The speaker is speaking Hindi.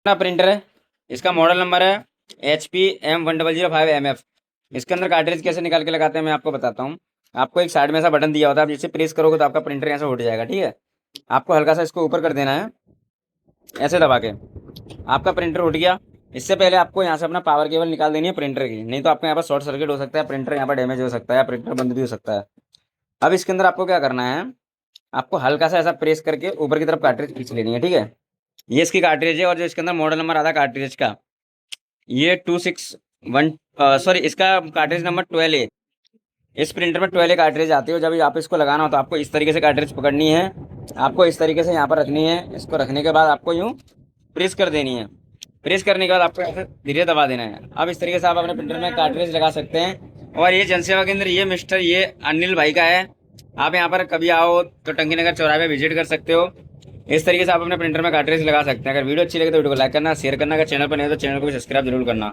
अपना प्रिंटर है, इसका मॉडल नंबर है HP M1005MF। इसके अंदर कार्ट्रिज कैसे निकाल के लगाते हैं मैं आपको बताता हूँ। आपको एक साइड में ऐसा बटन दिया होता है, आप जिसे प्रेस करोगे तो आपका प्रिंटर यहाँ से उठ जाएगा। ठीक है, आपको हल्का सा इसको ऊपर कर देना है, ऐसे दबा के। आपका प्रिंटर उठ गया। इससे पहले आपको यहाँ से अपना पावर केबल निकाल देनी है प्रिंटर की, नहीं तो आपको यहाँ पर शॉर्ट सर्किट हो सकता है, प्रिंटर यहाँ पर डैमेज हो सकता है या प्रिंटर बंद भी हो सकता है। अब इसके अंदर आपको क्या करना है, आपको हल्का सा ऐसा प्रेस करके ऊपर की तरफ कार्ट्रिज खींच लेनी है। ठीक है, ये इसकी कार्ट्रिज है, और जो इसके अंदर मॉडल नंबर आता है कार्ट्रिज का, ये 261 सॉरी, इसका कार्ट्रिज नंबर 12A। इस प्रिंटर में 12A कार्ट्रिज आती है। जब आप इसको लगाना हो तो आपको इस तरीके से कार्ट्रिज पकड़नी है, आपको इस तरीके से यहाँ पर रखनी है। इसको रखने के बाद आपको यूँ प्रेस कर देनी है। प्रेस करने के बाद आपको ऐसे धीरे दबा देना है। अब इस तरीके से आप अपने प्रिंटर में कार्ट्रिज लगा सकते हैं। और ये जनसेवा केंद्र, ये मिस्टर ये अनिल भाई का है। आप यहाँ पर कभी आओ तो टंकी नगर चौराहे पे विजिट कर सकते हो। इस तरीके से आप अपने प्रिंटर में कार्ट्रिज लगा सकते हैं। अगर वीडियो अच्छी लगे तो वीडियो को लाइक करना, शेयर करना। अगर चैनल पर नहीं हो तो चैनल को भी सब्सक्राइब जरूर करना।